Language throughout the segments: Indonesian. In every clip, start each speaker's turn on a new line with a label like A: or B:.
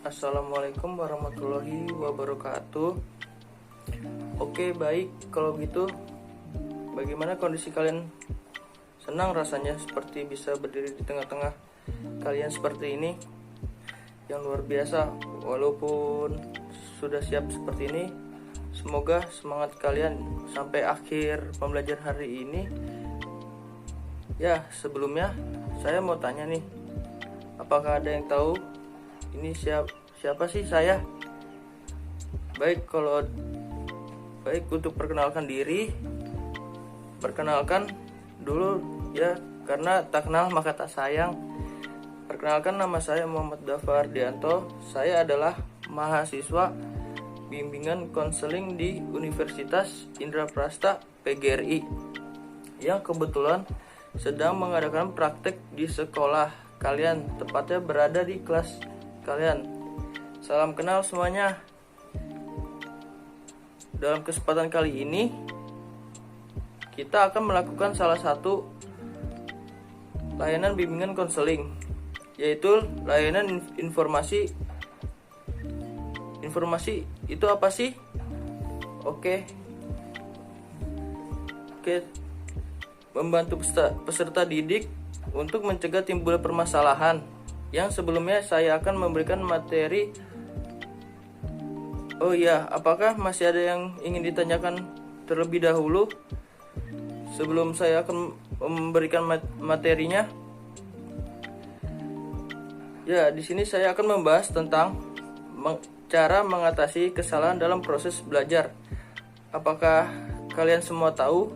A: Assalamualaikum warahmatullahi wabarakatuh. Oke, baik. Kalau gitu, bagaimana kondisi kalian? Senang rasanya seperti bisa berdiri di tengah-tengah kalian seperti ini, yang luar biasa. Walaupun sudah siap seperti ini, semoga semangat kalian sampai akhir pembelajaran hari ini. Ya, sebelumnya saya mau tanya nih, apakah ada yang tahu ini siapa sih saya? Baik, untuk perkenalkan diri, perkenalkan dulu ya, karena tak kenal maka tak sayang. Perkenalkan, nama saya Muhammad Dafar Dianto. Saya adalah mahasiswa bimbingan konseling di Universitas Indraprasta PGRI yang kebetulan sedang mengadakan praktek di sekolah kalian, tepatnya berada di kelas kalian. Salam kenal semuanya. Dalam kesempatan kali ini kita akan melakukan salah satu layanan bimbingan konseling, yaitu layanan informasi. Informasi itu apa sih? Oke, membantu peserta didik untuk mencegah timbul permasalahan. Yang sebelumnya saya akan memberikan materi. Oh iya, apakah masih ada yang ingin ditanyakan terlebih dahulu sebelum saya akan memberikan materinya? Ya, di sini saya akan membahas tentang cara mengatasi kesalahan dalam proses belajar. Apakah kalian semua tahu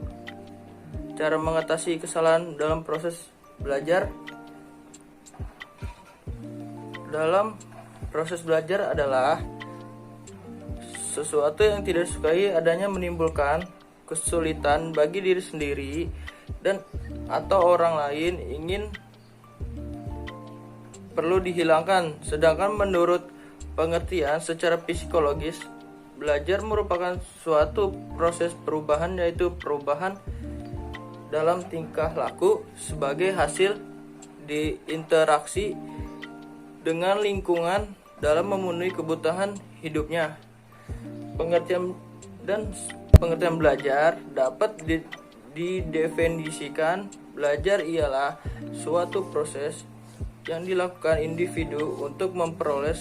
A: cara mengatasi kesalahan dalam proses belajar? Dalam proses belajar adalah sesuatu yang tidak disukai adanya menimbulkan kesulitan bagi diri sendiri dan atau orang lain, ingin perlu dihilangkan. Sedangkan menurut pengertian secara psikologis, belajar merupakan suatu proses perubahan, yaitu perubahan dalam tingkah laku sebagai hasil diinteraksi dengan lingkungan dalam memenuhi kebutuhan hidupnya. Pengertian belajar dapat didefinisikan. Belajar ialah suatu proses yang dilakukan individu untuk memperoleh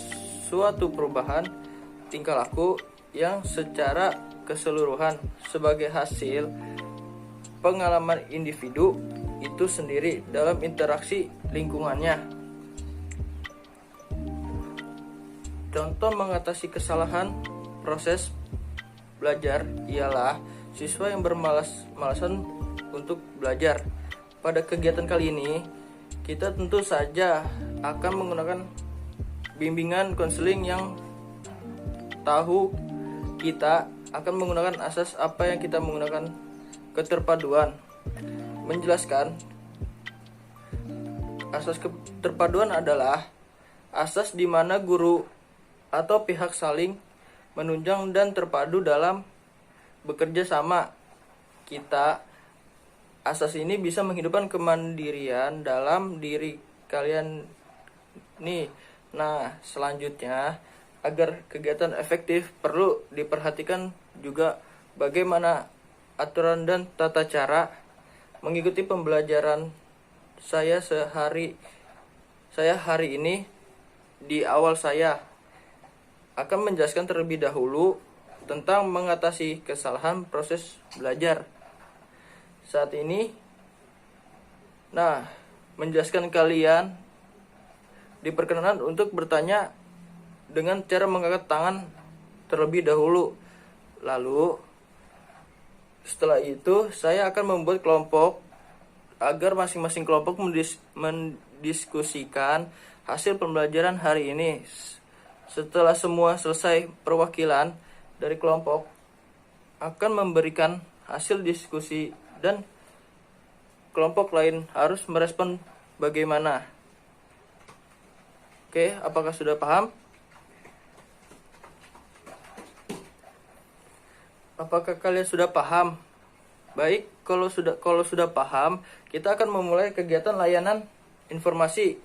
A: suatu perubahan tingkah laku yang secara keseluruhan sebagai hasil pengalaman individu itu sendiri dalam interaksi lingkungannya. Contoh mengatasi kesalahan proses belajar ialah siswa yang bermalas-malasan untuk belajar. Pada kegiatan kali ini, kita tentu saja akan menggunakan bimbingan konseling yang tahu kita akan menggunakan asas apa yang kita menggunakan keterpaduan. Menjelaskan, asas keterpaduan adalah asas di mana guru atau pihak saling menunjang dan terpadu dalam bekerja sama. Asas ini bisa menghidupkan kemandirian dalam diri kalian nih. Nah, selanjutnya, agar kegiatan efektif perlu diperhatikan juga bagaimana aturan dan tata cara mengikuti pembelajaran saya hari ini. Di awal saya akan menjelaskan terlebih dahulu tentang mengatasi kesalahan proses belajar saat ini. Nah, menjelaskan kalian diperkenankan untuk bertanya dengan cara mengangkat tangan terlebih dahulu. Lalu setelah itu saya akan membuat kelompok agar masing-masing kelompok mendiskusikan hasil pembelajaran hari ini. Setelah semua selesai, perwakilan dari kelompok akan memberikan hasil diskusi dan kelompok lain harus merespon bagaimana. Oke, apakah sudah paham? Apakah kalian sudah paham? Baik, kalau sudah paham, kita akan memulai kegiatan layanan informasi.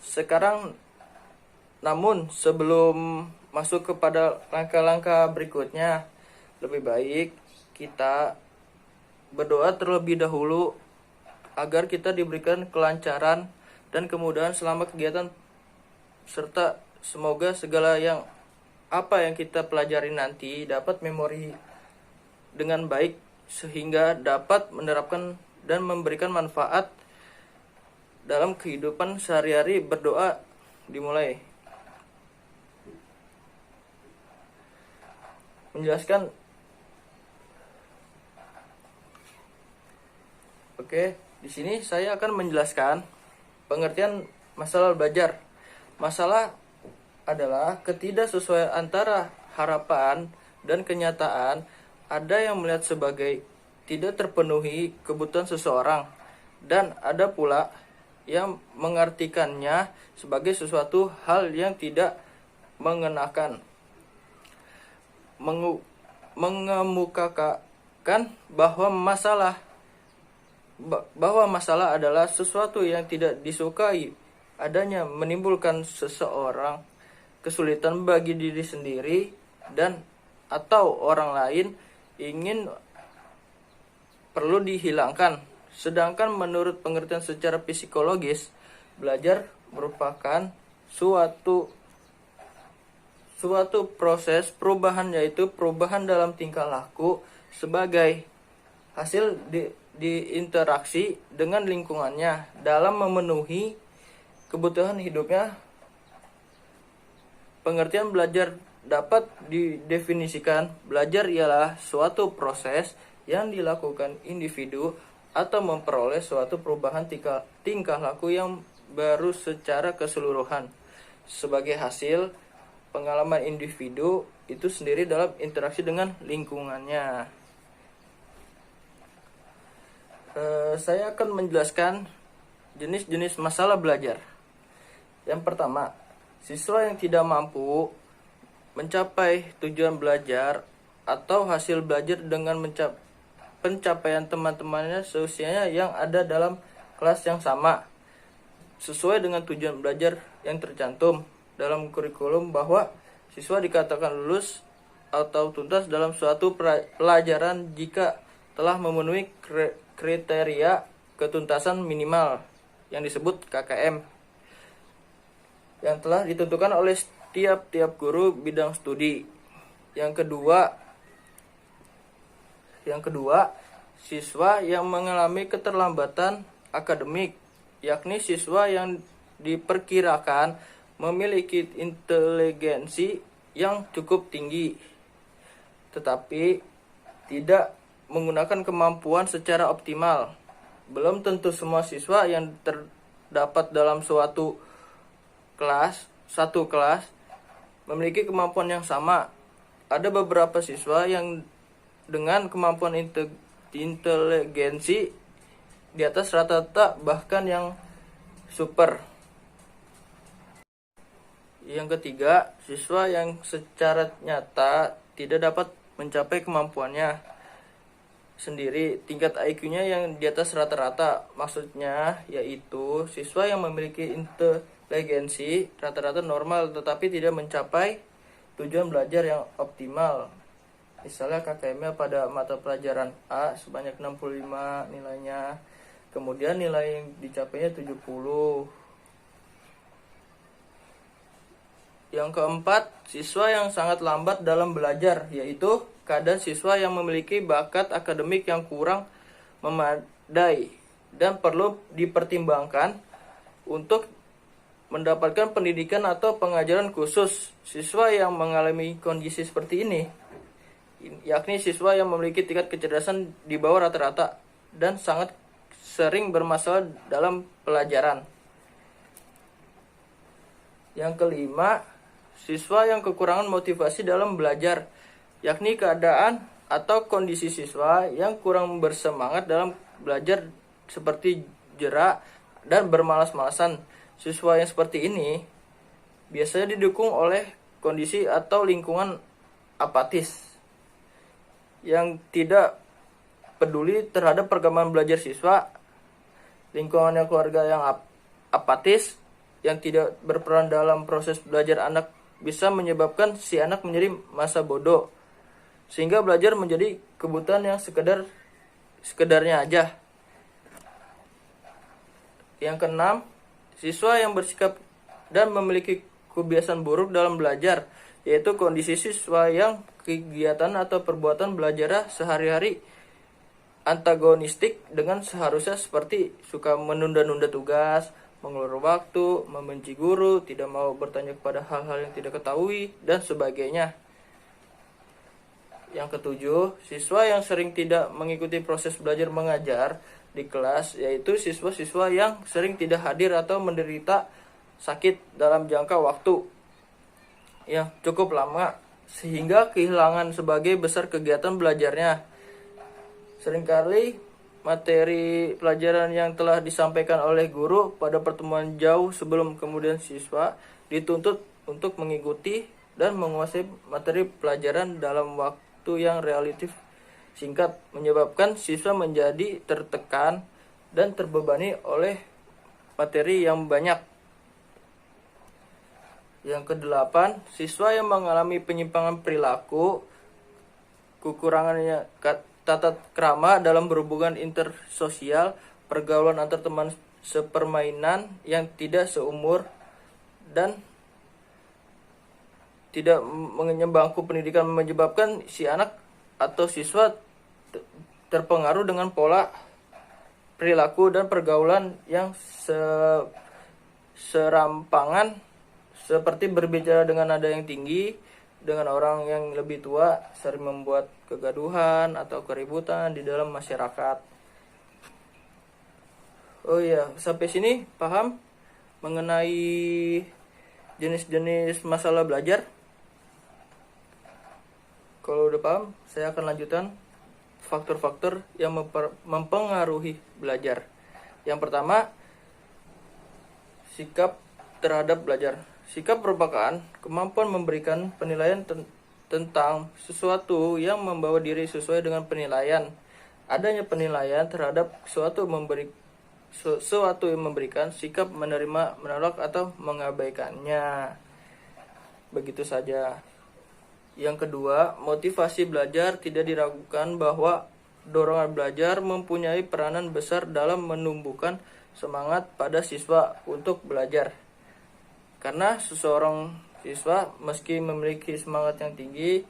A: Sekarang Namun sebelum masuk kepada langkah-langkah berikutnya, lebih baik kita berdoa terlebih dahulu agar kita diberikan kelancaran dan kemudahan selama kegiatan, serta semoga segala yang kita pelajari nanti dapat memori dengan baik sehingga dapat menerapkan dan memberikan manfaat dalam kehidupan sehari-hari. Berdoa dimulai. Menjelaskan. Oke, di sini saya akan menjelaskan pengertian masalah belajar. Masalah adalah ketidaksesuaian antara harapan dan kenyataan. Ada yang melihat sebagai tidak terpenuhi kebutuhan seseorang, dan ada pula yang mengartikannya sebagai sesuatu hal yang tidak mengenakan. Mengemukakan bahwa masalah adalah sesuatu yang tidak disukai adanya, menimbulkan seseorang kesulitan bagi diri sendiri dan atau orang lain, ingin perlu dihilangkan. Sedangkan menurut pengertian secara psikologis, belajar merupakan suatu proses perubahan, yaitu perubahan dalam tingkah laku sebagai hasil di interaksi dengan lingkungannya dalam memenuhi kebutuhan hidupnya. Pengertian belajar dapat didefinisikan, belajar ialah suatu proses yang dilakukan individu atau memperoleh suatu perubahan tingkah laku yang baru secara keseluruhan sebagai hasil pengalaman individu itu sendiri dalam interaksi dengan lingkungannya. Saya akan menjelaskan jenis-jenis masalah belajar. Yang pertama, siswa yang tidak mampu mencapai tujuan belajar atau hasil belajar dengan pencapaian teman-temannya seusianya yang ada dalam kelas yang sama, sesuai dengan tujuan belajar yang tercantum dalam kurikulum, bahwa siswa dikatakan lulus atau tuntas dalam suatu pelajaran jika telah memenuhi kriteria ketuntasan minimal yang disebut KKM yang telah ditentukan oleh tiap guru bidang studi. Yang kedua, siswa yang mengalami keterlambatan akademik, yakni siswa yang diperkirakan memiliki inteligensi yang cukup tinggi, tetapi tidak menggunakan kemampuan secara optimal. Belum tentu semua siswa yang terdapat dalam satu kelas memiliki kemampuan yang sama. Ada beberapa siswa yang dengan kemampuan inteligensi di atas rata-rata, bahkan yang super. Yang ketiga, siswa yang secara nyata tidak dapat mencapai kemampuannya sendiri. Tingkat IQ-nya yang di atas rata-rata, maksudnya yaitu siswa yang memiliki inteligensi rata-rata normal tetapi tidak mencapai tujuan belajar yang optimal. Misalnya KKM-nya pada mata pelajaran A sebanyak 65 nilainya, kemudian nilai yang dicapainya 70. Yang keempat, siswa yang sangat lambat dalam belajar, yaitu keadaan siswa yang memiliki bakat akademik yang kurang memadai dan perlu dipertimbangkan untuk mendapatkan pendidikan atau pengajaran khusus. Siswa yang mengalami kondisi seperti ini, yakni siswa yang memiliki tingkat kecerdasan di bawah rata-rata dan sangat sering bermasalah dalam pelajaran. Yang kelima, siswa yang kekurangan motivasi dalam belajar, yakni keadaan atau kondisi siswa yang kurang bersemangat dalam belajar seperti jerak dan bermalas-malasan. Siswa yang seperti ini biasanya didukung oleh kondisi atau lingkungan apatis yang tidak peduli terhadap perkembangan belajar siswa. Lingkungannya keluarga yang apatis yang tidak berperan dalam proses belajar anak bisa menyebabkan si anak menjadi masa bodoh, sehingga belajar menjadi kebutuhan yang sekedarnya aja. Yang keenam, siswa yang bersikap dan memiliki kebiasaan buruk dalam belajar, yaitu kondisi siswa yang kegiatan atau perbuatan belajar sehari-hari antagonistik dengan seharusnya, seperti suka menunda-nunda tugas, mengulur waktu, membenci guru, tidak mau bertanya kepada hal-hal yang tidak ketahui, dan sebagainya. Yang ketujuh, siswa yang sering tidak mengikuti proses belajar mengajar di kelas, yaitu siswa-siswa yang sering tidak hadir atau menderita sakit dalam jangka waktu yang cukup lama, sehingga kehilangan sebagai besar kegiatan belajarnya. Seringkali materi pelajaran yang telah disampaikan oleh guru pada pertemuan jauh sebelum kemudian siswa dituntut untuk mengikuti dan menguasai materi pelajaran dalam waktu yang relatif singkat, menyebabkan siswa menjadi tertekan dan terbebani oleh materi yang banyak. Yang kedelapan, siswa yang mengalami penyimpangan perilaku, kekurangannya tata krama dalam berhubungan intersosial, pergaulan antar teman sepermainan yang tidak seumur, dan tidak mengenyam bangku pendidikan, menyebabkan si anak atau siswa terpengaruh dengan pola perilaku dan pergaulan yang serampangan, seperti berbicara dengan nada yang tinggi dengan orang yang lebih tua, sering membuat kegaduhan atau keributan di dalam masyarakat. Oh iya, sampai sini paham mengenai jenis-jenis masalah belajar? Kalau udah paham, saya akan lanjutkan faktor-faktor yang mempengaruhi belajar. Yang pertama, sikap terhadap belajar. Sikap merupakan kemampuan memberikan penilaian tentang sesuatu yang membawa diri sesuai dengan penilaian. Adanya penilaian terhadap sesuatu yang memberikan sikap menerima, menolak, atau mengabaikannya. Begitu saja. Yang kedua, motivasi belajar. Tidak diragukan bahwa dorongan belajar mempunyai peranan besar dalam menumbuhkan semangat pada siswa untuk belajar. Karena seseorang siswa meski memiliki semangat yang tinggi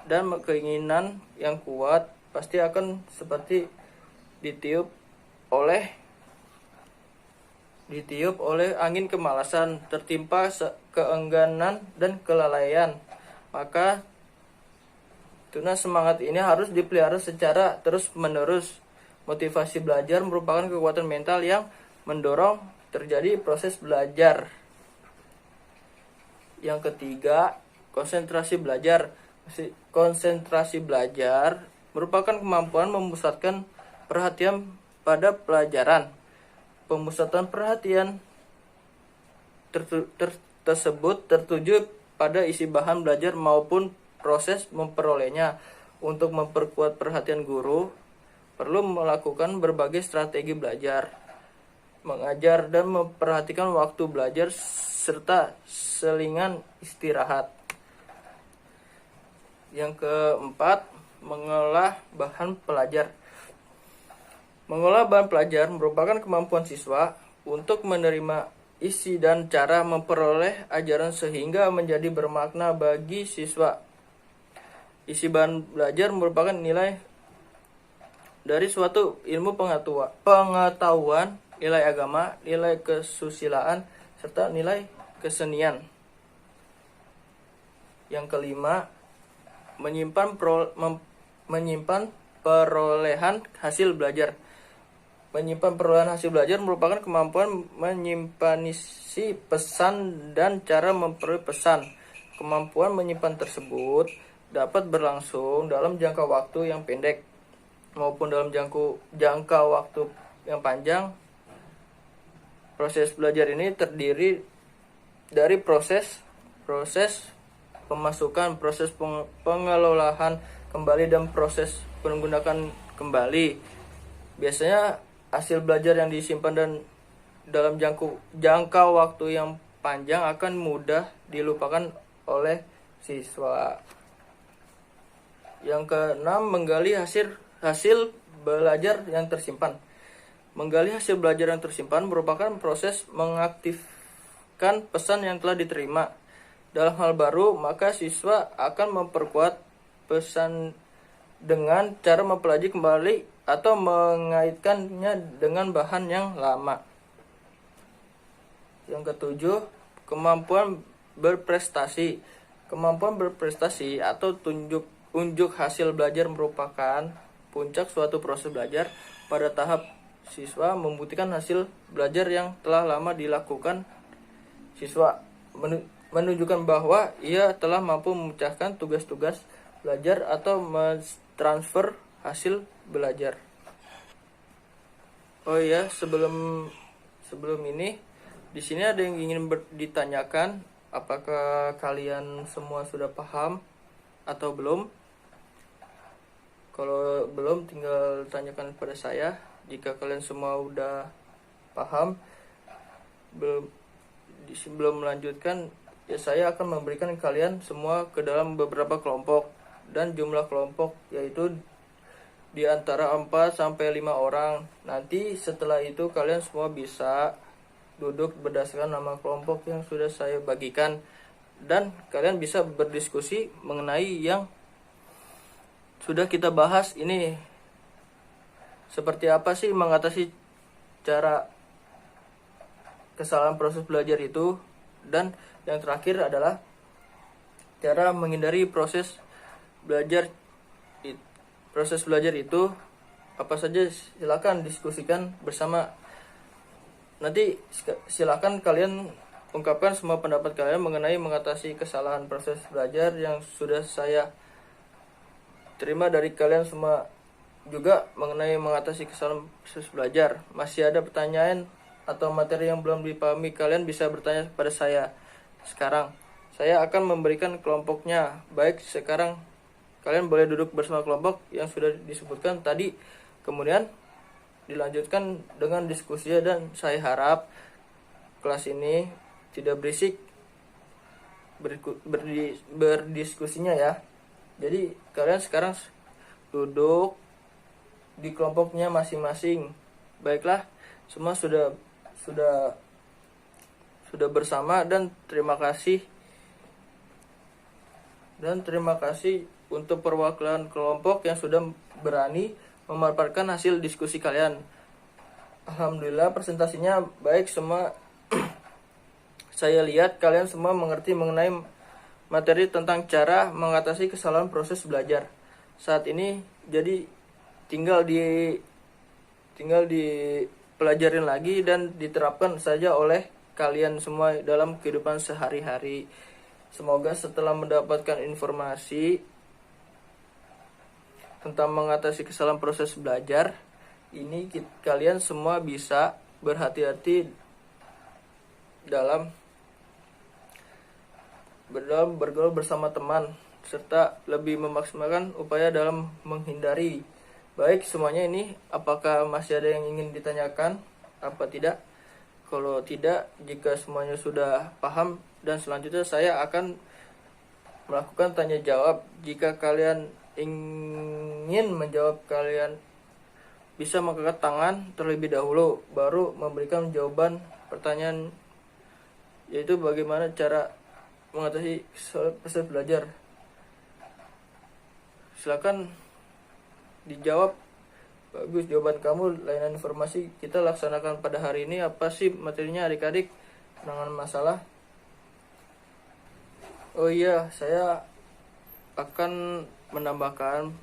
A: dan keinginan yang kuat, pasti akan seperti ditiup oleh angin kemalasan, tertimpa keengganan dan kelalaian. Maka tuna semangat ini harus dipelihara secara terus-menerus. Motivasi belajar merupakan kekuatan mental yang mendorong terjadi proses belajar. Yang ketiga, konsentrasi belajar. Konsentrasi belajar merupakan kemampuan memusatkan perhatian pada pelajaran. Pemusatan perhatian tersebut tertuju pada isi bahan belajar maupun proses memperolehnya. Untuk memperkuat perhatian guru, perlu melakukan berbagai strategi belajar, mengajar, dan memperhatikan waktu belajar serta selingan istirahat. Yang keempat, mengolah bahan pelajar. Mengolah bahan pelajar merupakan kemampuan siswa untuk menerima isi dan cara memperoleh ajaran sehingga menjadi bermakna bagi siswa. Isi bahan belajar merupakan nilai dari suatu ilmu pengetahuan, nilai agama, nilai kesusilaan, serta nilai kesenian. Yang kelima, menyimpan perolehan hasil belajar. Menyimpan perolehan hasil belajar merupakan kemampuan menyimpan isi pesan dan cara memperoleh pesan. Kemampuan menyimpan tersebut dapat berlangsung dalam jangka waktu yang pendek maupun dalam jangka waktu yang panjang. Proses belajar ini terdiri dari proses pemasukan, proses pengelolaan kembali, dan proses menggunakan kembali. Biasanya hasil belajar yang disimpan dan dalam jangka waktu yang panjang akan mudah dilupakan oleh siswa. Yang keenam, menggali hasil belajar yang tersimpan. Menggali hasil belajar yang tersimpan merupakan proses mengaktifkan pesan yang telah diterima. Dalam hal baru, maka siswa akan memperkuat pesan dengan cara mempelajari kembali atau mengaitkannya dengan bahan yang lama. Yang ketujuh, kemampuan berprestasi. Kemampuan berprestasi atau unjuk hasil belajar merupakan puncak suatu proses belajar. Pada tahap siswa membuktikan hasil belajar yang telah lama dilakukan siswa, menunjukkan bahwa ia telah mampu memecahkan tugas-tugas belajar atau mentransfer hasil belajar. Oh ya, sebelum ini di sini ada yang ingin ditanyakan, apakah kalian semua sudah paham atau belum? Kalau belum, tinggal tanyakan kepada saya. Jika kalian semua udah paham, sebelum melanjutkan, ya saya akan memberikan kalian semua ke dalam beberapa kelompok, dan jumlah kelompok yaitu di antara 4 sampai 5 orang. Nanti setelah itu kalian semua bisa duduk berdasarkan nama kelompok yang sudah saya bagikan, dan kalian bisa berdiskusi mengenai yang sudah kita bahas ini. Seperti apa sih mengatasi cara kesalahan proses belajar itu, dan yang terakhir adalah cara menghindari proses belajar itu apa saja. Silakan diskusikan bersama. Nanti silakan kalian ungkapkan semua pendapat kalian mengenai mengatasi kesalahan proses belajar yang sudah saya terima dari kalian semua, juga mengenai mengatasi kesalahan proses belajar. Masih ada pertanyaan atau materi yang belum dipahami, kalian bisa bertanya kepada saya sekarang. Saya akan memberikan kelompoknya. Baik, sekarang kalian boleh duduk bersama kelompok yang sudah disebutkan tadi. Kemudian dilanjutkan dengan diskusinya, dan saya harap kelas ini tidak berisik berdiskusinya ya. Jadi kalian sekarang duduk di kelompoknya masing-masing. Baiklah, semua sudah bersama, dan terima kasih. Untuk perwakilan kelompok yang sudah berani memaparkan hasil diskusi kalian. Alhamdulillah, presentasinya baik semua. Saya lihat kalian semua mengerti mengenai materi tentang cara mengatasi kesalahan proses belajar. Saat ini jadi tinggal dipelajarin lagi dan diterapkan saja oleh kalian semua dalam kehidupan sehari-hari. Semoga setelah mendapatkan informasi tentang mengatasi kesalahan proses belajar ini, kalian semua bisa berhati-hati dalam bergaul bersama teman, serta lebih memaksimalkan upaya dalam menghindari. Baik semuanya ini, apakah masih ada yang ingin ditanyakan? Apa tidak? Kalau tidak, jika semuanya sudah paham, dan selanjutnya saya akan melakukan tanya jawab. Jika kalian ingin menjawab, kalian bisa mengangkat tangan terlebih dahulu, baru memberikan jawaban pertanyaan, yaitu bagaimana cara mengatasi proses belajar. Silakan dijawab. Bagus jawaban kamu. Layanan informasi kita laksanakan pada hari ini apa sih materinya adik-adik? Penanganan masalah. Oh iya, saya akan menambahkan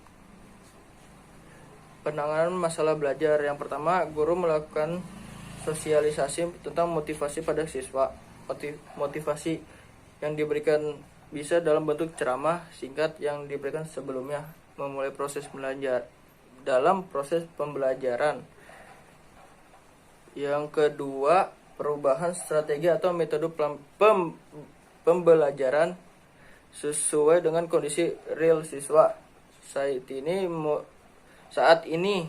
A: penanganan masalah belajar. Yang pertama, guru melakukan sosialisasi tentang motivasi pada siswa. Motivasi yang diberikan bisa dalam bentuk ceramah singkat yang diberikan sebelumnya memulai proses belajar dalam proses pembelajaran. Yang kedua, perubahan strategi atau metode pembelajaran sesuai dengan kondisi real siswa. Saat ini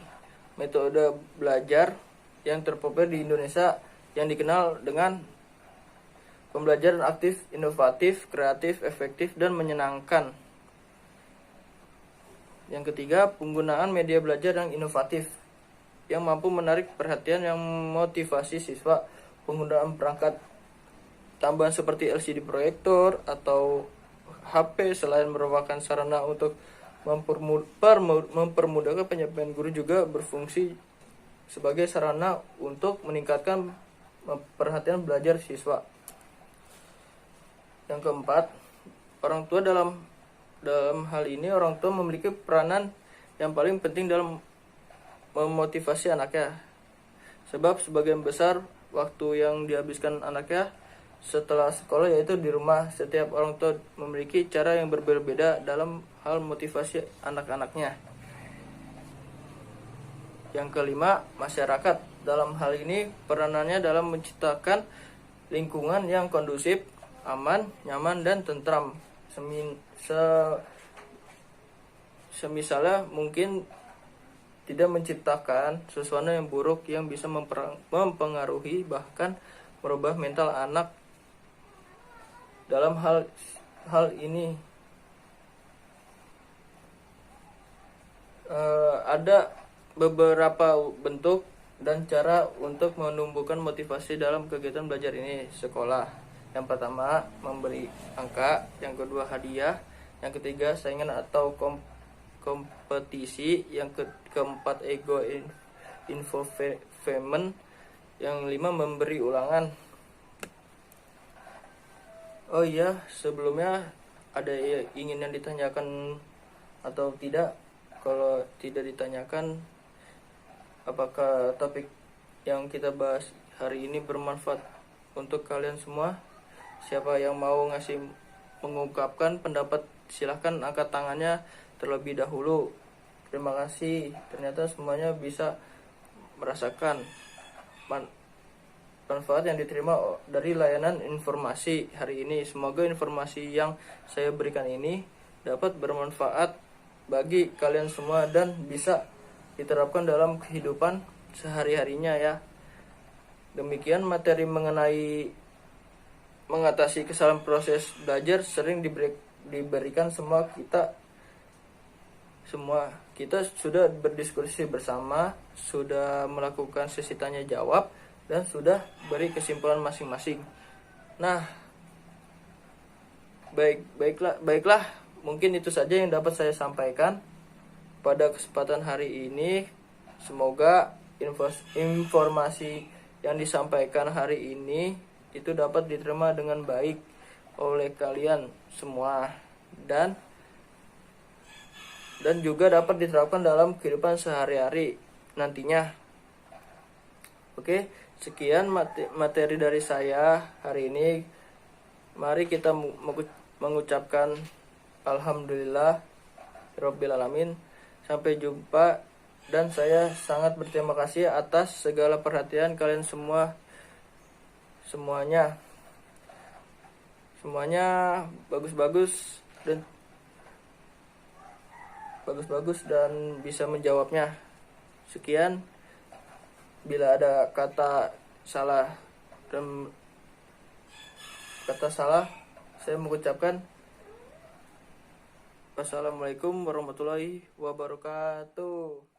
A: metode belajar yang terpopuler di Indonesia yang dikenal dengan pembelajaran aktif, inovatif, kreatif, efektif, dan menyenangkan. Yang ketiga, penggunaan media belajar yang inovatif, yang mampu menarik perhatian yang motivasi siswa. Penggunaan perangkat tambahan seperti LCD proyektor atau HP selain merupakan sarana untuk mempermudahkan penyampaian guru, juga berfungsi sebagai sarana untuk meningkatkan perhatian belajar siswa. Yang keempat, orang tua dalam hal ini orang tua memiliki peranan yang paling penting dalam memotivasi anaknya. Sebab sebagian besar waktu yang dihabiskan anaknya setelah sekolah yaitu di rumah. Setiap orang tua memiliki cara yang berbeda-beda dalam hal motivasi anak-anaknya. Yang kelima, masyarakat dalam hal ini peranannya dalam menciptakan lingkungan yang kondusif, aman, nyaman, dan tentram. Semisalnya mungkin tidak menciptakan sesuatu yang buruk yang bisa mempengaruhi bahkan merubah mental anak. Dalam hal ini ada beberapa bentuk dan cara untuk menumbuhkan motivasi dalam kegiatan belajar ini sekolah. Yang pertama, memberi angka. Yang kedua, hadiah. Yang ketiga, saingan atau kompetisi. Yang keempat, ego infotainment. Yang lima, memberi ulangan. Oh iya, sebelumnya ada ingin yang ditanyakan atau tidak? Kalau tidak ditanyakan, apakah topik yang kita bahas hari ini bermanfaat untuk kalian semua? Siapa yang mau mengungkapkan pendapat, silahkan angkat tangannya terlebih dahulu. Terima kasih. Ternyata semuanya bisa merasakan manfaat yang diterima dari layanan informasi hari ini. Semoga informasi yang saya berikan ini dapat bermanfaat bagi kalian semua dan bisa diterapkan dalam kehidupan sehari-harinya ya. Demikian materi mengenai mengatasi kesalahan proses belajar sering diberikan kita sudah berdiskusi bersama, sudah melakukan sesi tanya jawab, dan sudah beri kesimpulan masing-masing. Nah, baiklah, mungkin itu saja yang dapat saya sampaikan pada kesempatan hari ini. Semoga informasi yang disampaikan hari ini itu dapat diterima dengan baik oleh kalian semua dan juga dapat diterapkan dalam kehidupan sehari-hari nantinya. Oke, sekian materi dari saya hari ini. Mari kita mengucapkan alhamdulillah rabbil alamin. Sampai jumpa, dan saya sangat berterima kasih atas segala perhatian kalian semuanya bagus-bagus dan bisa menjawabnya. Sekian, bila ada kata salah saya mengucapkan wassalamualaikum warahmatullahi wabarakatuh.